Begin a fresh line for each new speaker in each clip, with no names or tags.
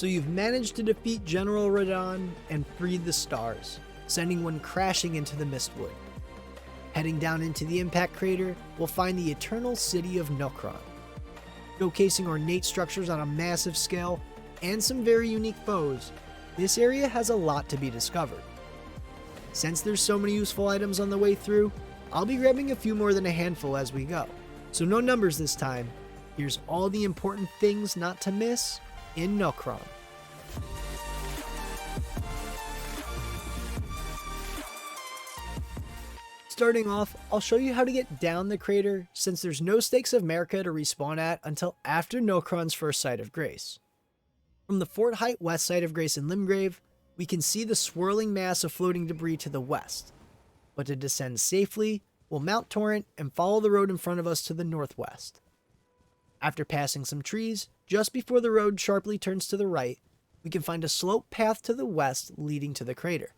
So you've managed to defeat General Radahn and freed the stars, sending one crashing into the Mistwood. Heading down into the impact crater, we'll find the Eternal City of Nokron. Showcasing ornate structures on a massive scale and some very unique foes, this area has a lot to be discovered. Since there's so many useful items on the way through, I'll be grabbing a few more than a handful as we go. So no numbers this time. Here's all the important things not to miss in Nokron. Starting off, I'll show you how to get down the crater since there's no Stakes of Marika to respawn at until after Nokron's first Site of Grace. From the Fort Height west side of Grace in Limgrave, we can see the swirling mass of floating debris to the west. But to descend safely, we'll mount Torrent and follow the road in front of us to the northwest. After passing some trees, just before the road sharply turns to the right, we can find a slope path to the west leading to the crater.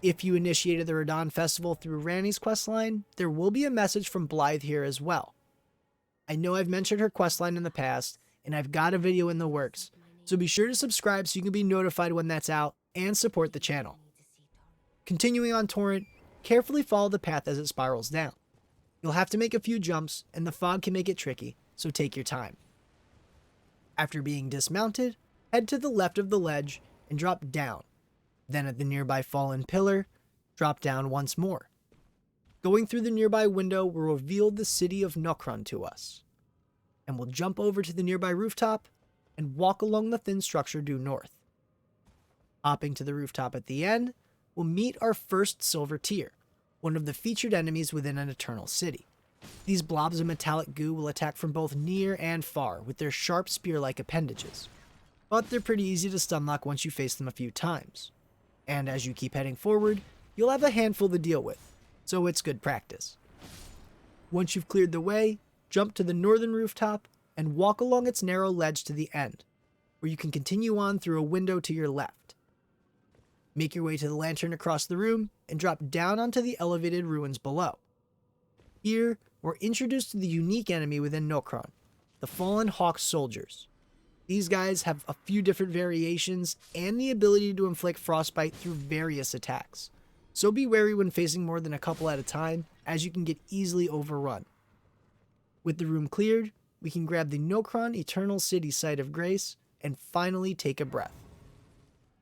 If you initiated the Radahn Festival through Ranni's questline, there will be a message from Blythe here as well. I know I've mentioned her questline in the past, and I've got a video in the works, so be sure to subscribe so you can be notified when that's out and support the channel. Continuing on Torrent, carefully follow the path as it spirals down. You'll have to make a few jumps, and the fog can make it tricky, so take your time. After being dismounted, head to the left of the ledge and drop down. Then at the nearby fallen pillar, drop down once more. Going through the nearby window will reveal the city of Nokron to us. And we'll jump over to the nearby rooftop and walk along the thin structure due north. Hopping to the rooftop at the end, we'll meet our first Silver Tear, one of the featured enemies within an Eternal City. These blobs of metallic goo will attack from both near and far with their sharp spear-like appendages. But they're pretty easy to stunlock once you face them a few times. And as you keep heading forward, you'll have a handful to deal with, so it's good practice. Once you've cleared the way, jump to the northern rooftop and walk along its narrow ledge to the end, where you can continue on through a window to your left. Make your way to the lantern across the room and drop down onto the elevated ruins below. Here, we're introduced to the unique enemy within Nokron, the Fallen Hawk Soldiers. These guys have a few different variations and the ability to inflict frostbite through various attacks, so be wary when facing more than a couple at a time, as you can get easily overrun. With the room cleared, we can grab the Nokron Eternal City Site of Grace and finally take a breath.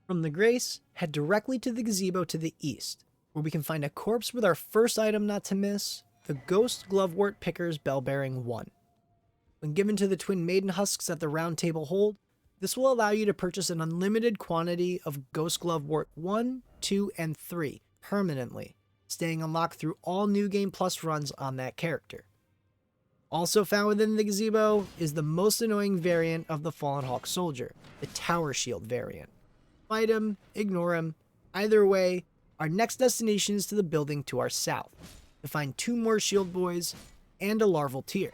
From the Grace, head directly to the gazebo to the east, where we can find a corpse with our first item not to miss, the Ghost Glovewort Picker's Bell-Bearing 1. When given to the twin maiden husks that the round table hold, this will allow you to purchase an unlimited quantity of Ghost Glovewort 1, 2, and 3 permanently, staying unlocked through all New Game Plus runs on that character. Also found within the gazebo is the most annoying variant of the Fallen Hawk Soldier, the Tower Shield variant. Fight him, ignore him, either way, our next destination is to the building to our south, to find 2 more shield boys and a Larval Tear.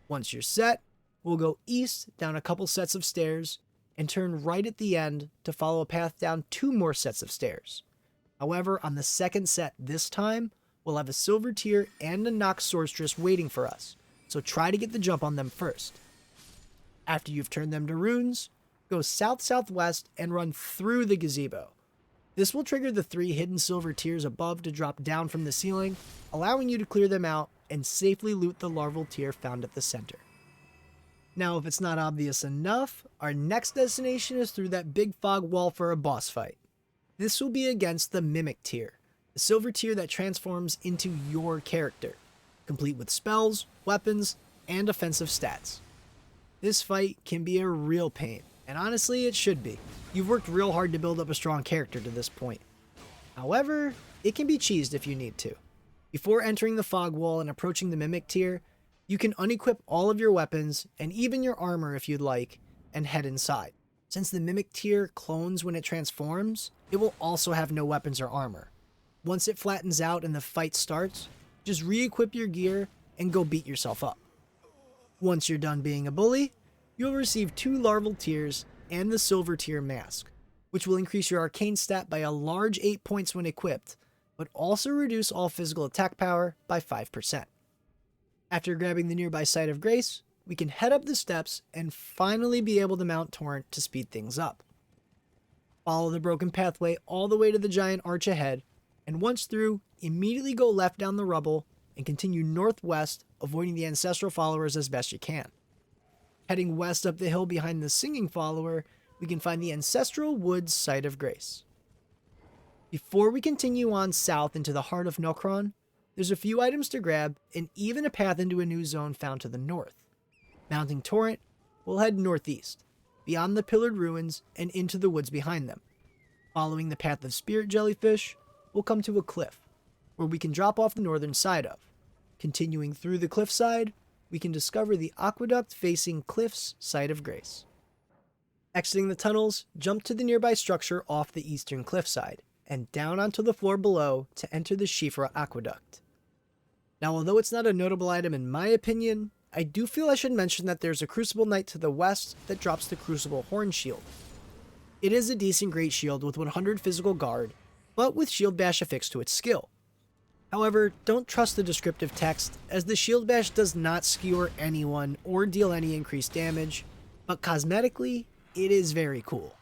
Once you're set, we'll go east down a couple sets of stairs and turn right at the end to follow a path down 2 more sets of stairs. However, on the second set this time, we'll have a Silver Tear and a Nox Sorceress waiting for us, so try to get the jump on them first. After you've turned them to runes, go south-southwest and run through the gazebo. This will trigger the 3 hidden Silver Tears above to drop down from the ceiling, allowing you to clear them out and safely loot the Larval Tear found at the center. Now, if it's not obvious enough, our next destination is through that big fog wall for a boss fight. This will be against the Mimic Tear, the Silver Tear that transforms into your character, complete with spells, weapons, and offensive stats. This fight can be a real pain, and honestly it should be. You've worked real hard to build up a strong character to this point. However, it can be cheesed if you need to. Before entering the fog wall and approaching the Mimic Tear, you can unequip all of your weapons and even your armor if you'd like, and head inside. Since the Mimic Tear clones when it transforms, it will also have no weapons or armor. Once it flattens out and the fight starts, just re-equip your gear and go beat yourself up. Once you're done being a bully, you'll receive 2 Larval Tears and the Silver Tear Mask, which will increase your arcane stat by a large 8 points when equipped, but also reduce all physical attack power by 5%. After grabbing the nearby Site of Grace, we can head up the steps and finally be able to mount Torrent to speed things up. Follow the broken pathway all the way to the giant arch ahead, and once through, immediately go left down the rubble and continue northwest, avoiding the Ancestral followers as best you can. Heading west up the hill behind the Singing follower, we can find the Ancestral Woods Site of Grace. Before we continue on south into the heart of Nokron, there's a few items to grab and even a path into a new zone found to the north. Mounting Torrent, we'll head northeast, beyond the pillared ruins and into the woods behind them. Following the path of spirit jellyfish, we'll come to a cliff, where we can drop off the northern side of. Continuing through the cliffside, we can discover the Aqueduct-Facing Cliffs Site of Grace. Exiting the tunnels, jump to the nearby structure off the eastern cliffside, and down onto the floor below to enter the Shifra Aqueduct. Now, although it's not a notable item in my opinion, I do feel I should mention that there's a Crucible Knight to the west that drops the Crucible Hornshield. It is a decent great shield with 100 physical guard, but with shield bash affixed to its skill. However, don't trust the descriptive text, as the shield bash does not skewer anyone or deal any increased damage, but cosmetically, it is very cool.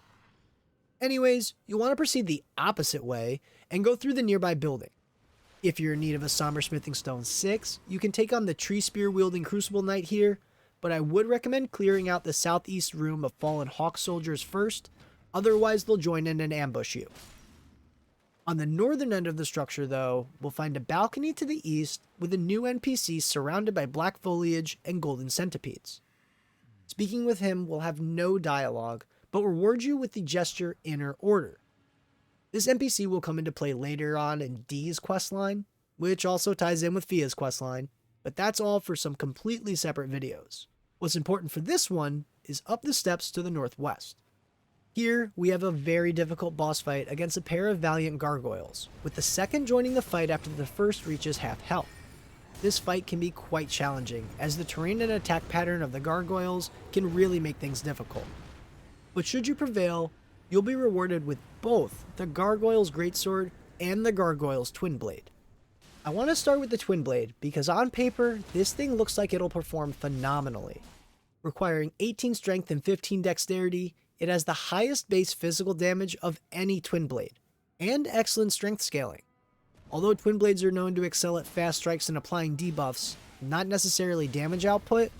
Anyways, you'll want to proceed the opposite way and go through the nearby building. If you're in need of a Somber Smithing Stone 6, you can take on the Tree Spear wielding Crucible Knight here, but I would recommend clearing out the southeast room of Fallen Hawk Soldiers first, otherwise they'll join in and ambush you. On the northern end of the structure though, we'll find a balcony to the east with a new NPC surrounded by black foliage and golden centipedes. Speaking with him will have no dialogue, but reward you with the gesture Inner Order. This NPC will come into play later on in Dee's questline, which also ties in with Fia's questline, but that's all for some completely separate videos. What's important for this one is up the steps to the northwest. Here, we have a very difficult boss fight against a pair of Valiant Gargoyles, with the second joining the fight after the first reaches half health. This fight can be quite challenging, as the terrain and attack pattern of the Gargoyles can really make things difficult. But should you prevail, you'll be rewarded with both the Gargoyle's Greatsword and the Gargoyle's Twinblade. I want to start with the Twinblade because on paper, this thing looks like it'll perform phenomenally. Requiring 18 strength and 15 dexterity, it has the highest base physical damage of any Twinblade, and excellent strength scaling. Although Twinblades are known to excel at fast strikes and applying debuffs, not necessarily damage output,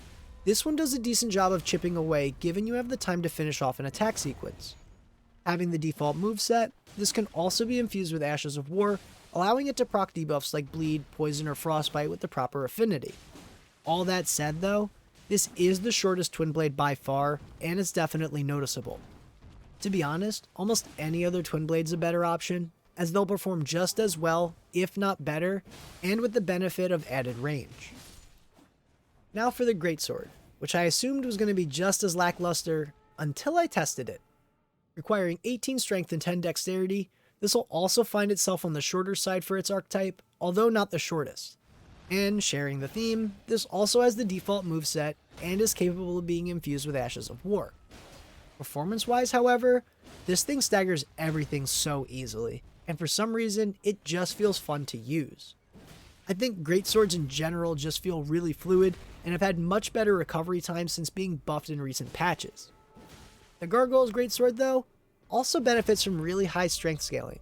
this one does a decent job of chipping away given you have the time to finish off an attack sequence. Having the default moveset, this can also be infused with Ashes of War, allowing it to proc debuffs like Bleed, Poison, or Frostbite with the proper affinity. All that said though, this is the shortest Twinblade by far, and it's definitely noticeable. To be honest, almost any other Twinblade's a better option, as they'll perform just as well, if not better, and with the benefit of added range. Now for the Greatsword, which I assumed was going to be just as lackluster until I tested it. Requiring 18 strength and 10 dexterity, this will also find itself on the shorter side for its archetype, although not the shortest. And sharing the theme, this also has the default moveset and is capable of being infused with Ashes of War. Performance-wise, however, this thing staggers everything so easily, and for some reason, it just feels fun to use. I think Greatswords in general just feel really fluid and have had much better recovery time since being buffed in recent patches. The Gargoyle's Greatsword, though, also benefits from really high strength scaling,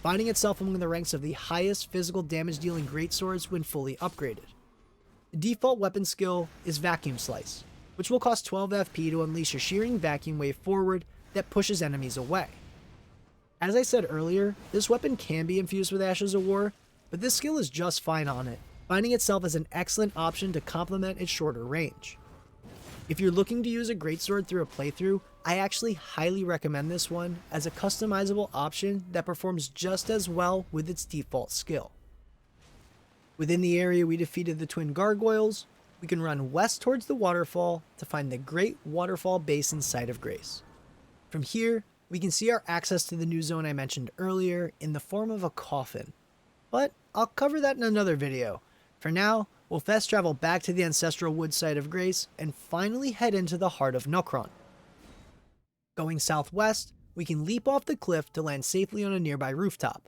finding itself among the ranks of the highest physical damage dealing Greatswords when fully upgraded. The default weapon skill is Vacuum Slice, which will cost 12 FP to unleash a shearing vacuum wave forward that pushes enemies away. As I said earlier, this weapon can be infused with Ashes of War, but this skill is just fine on it, finding itself as an excellent option to complement its shorter range. If you're looking to use a Greatsword through a playthrough, I actually highly recommend this one as a customizable option that performs just as well with its default skill. Within the area we defeated the twin Gargoyles, we can run west towards the waterfall to find the Great Waterfall Basin Site of Grace. From here, we can see our access to the new zone I mentioned earlier in the form of a coffin, but I'll cover that in another video. For now, we'll fast travel back to the Ancestral Wood Site of Grace and finally head into the heart of Nokron. Going southwest, we can leap off the cliff to land safely on a nearby rooftop.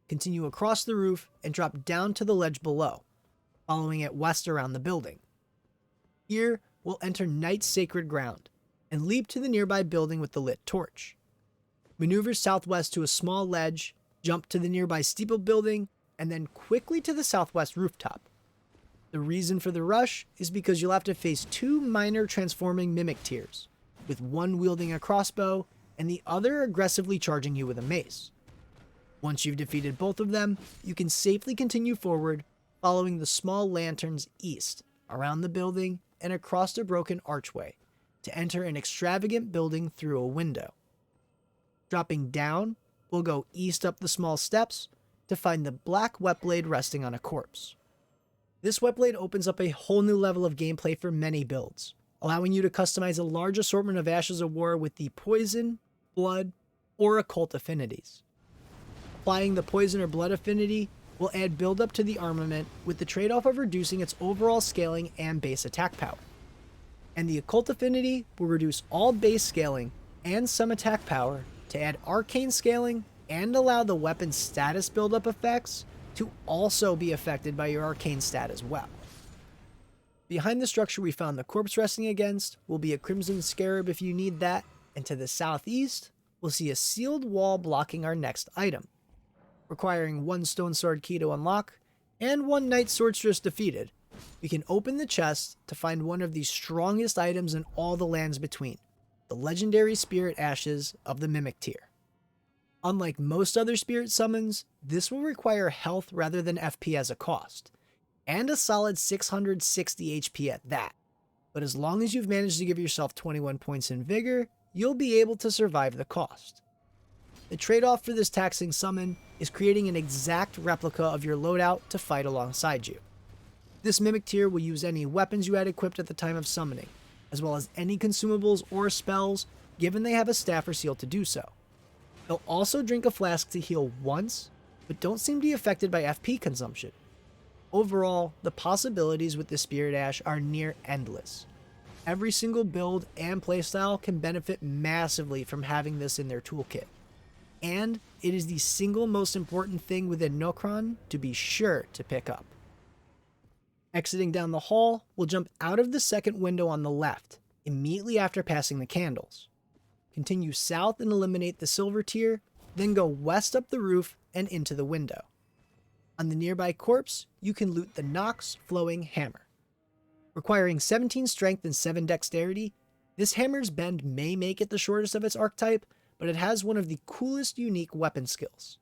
Continue across the roof and drop down to the ledge below, following it west around the building. Here, will enter Night's Sacred Ground and leap to the nearby building with the lit torch. Maneuver southwest to a small ledge, jump to the nearby steeple building, and then quickly to the southwest rooftop. The reason for the rush is because you'll have to face 2 minor transforming Mimic Tears, with one wielding a crossbow and the other aggressively charging you with a mace. Once you've defeated both of them, you can safely continue forward, following the small lanterns east, around the building, and across a broken archway, to enter an extravagant building through a window. Dropping down, we'll go east up the small steps to find the black Whetblade resting on a corpse. This Whetblade opens up a whole new level of gameplay for many builds, allowing you to customize a large assortment of Ashes of War with the poison, blood, or occult affinities. Applying the poison or blood affinity will add buildup to the armament with the trade-off of reducing its overall scaling and base attack power. And the occult affinity will reduce all base scaling and some attack power to add arcane scaling and allow the weapon's status buildup effects to also be affected by your arcane stat as well. Behind the structure we found the corpse resting against will be a Crimson Scarab if you need that, and to the southeast, we'll see a sealed wall blocking our next item, requiring 1 Stone Sword key to unlock, and 1 Knight Swordstress defeated. We can open the chest to find one of the strongest items in all the lands between, the legendary Spirit Ashes of the Mimic Tier. Unlike most other spirit summons, this will require health rather than FP as a cost, and a solid 660 HP at that. But as long as you've managed to give yourself 21 points in vigor, you'll be able to survive the cost. The trade-off for this taxing summon is creating an exact replica of your loadout to fight alongside you. This Mimic Tier will use any weapons you had equipped at the time of summoning, as well as any consumables or spells, given they have a staff or seal to do so. They'll also drink a flask to heal once, but don't seem to be affected by FP consumption. Overall, the possibilities with the Spirit Ash are near endless. Every single build and playstyle can benefit massively from having this in their toolkit. And it is the single most important thing within Nokron to be sure to pick up. Exiting down the hall, we'll jump out of the second window on the left, immediately after passing the candles. Continue south and eliminate the silver tier, then go west up the roof and into the window. On the nearby corpse, you can loot the Nox Flowing Hammer. Requiring 17 strength and 7 dexterity, this hammer's bend may make it the shortest of its archetype, but it has one of the coolest unique weapon skills.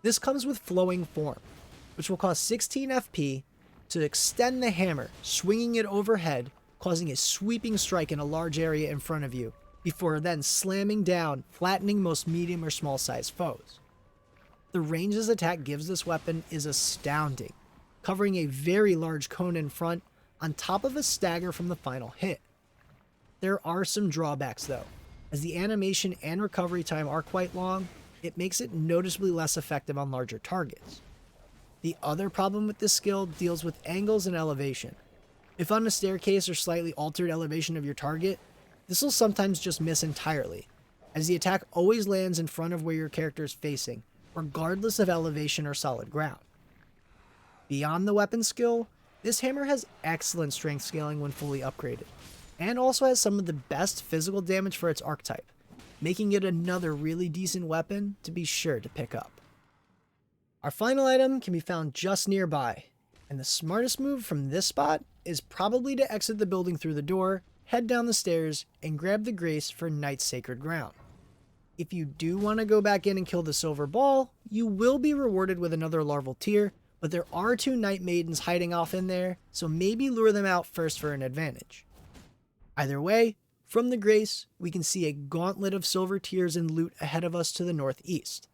This comes with Flowing Form, which will cost 16 FP to extend the hammer, swinging it overhead, causing a sweeping strike in a large area in front of you, before then slamming down, flattening most medium or small sized foes. The range this attack gives this weapon is astounding, covering a very large cone in front on top of a stagger from the final hit. There are some drawbacks though. As the animation and recovery time are quite long, it makes it noticeably less effective on larger targets. The other problem with this skill deals with angles and elevation. If on a staircase or slightly altered elevation of your target, this will sometimes just miss entirely, as the attack always lands in front of where your character is facing, regardless of elevation or solid ground. Beyond the weapon skill, this hammer has excellent strength scaling when fully upgraded, and also has some of the best physical damage for its archetype, making it another really decent weapon to be sure to pick up. Our final item can be found just nearby, and the smartest move from this spot is probably to exit the building through the door, head down the stairs, and grab the Grace for Night's Sacred Ground. If you do want to go back in and kill the Silver Ball, you will be rewarded with another Larval Tear, but there are 2 Night Maidens hiding off in there, so maybe lure them out first for an advantage. Either way, from the Grace, we can see a gauntlet of Silver Tears and loot ahead of us to the northeast.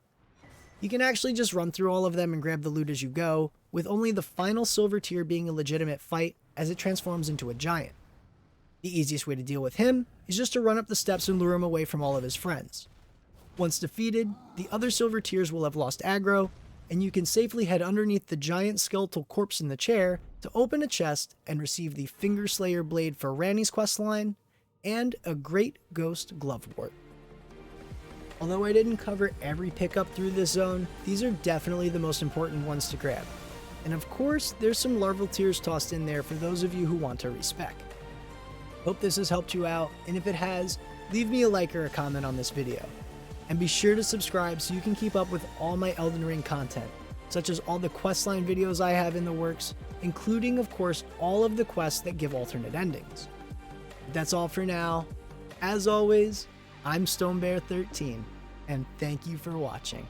You can actually just run through all of them and grab the loot as you go, with only the final Silver Tier being a legitimate fight as it transforms into a giant. The easiest way to deal with him is just to run up the steps and lure him away from all of his friends. Once defeated, the other Silver Tiers will have lost aggro, and you can safely head underneath the giant skeletal corpse in the chair to open a chest and receive the Fingerslayer blade for Ranni's questline, and a Great Ghost Glovewort. Although I didn't cover every pickup through this zone, these are definitely the most important ones to grab. And of course, there's some Larval Tears tossed in there for those of you who want to respec. Hope this has helped you out, and if it has, leave me a like or a comment on this video. And be sure to subscribe so you can keep up with all my Elden Ring content, such as all the questline videos I have in the works, including of course all of the quests that give alternate endings. That's all for now. As always, I'm StoneBear13, and thank you for watching.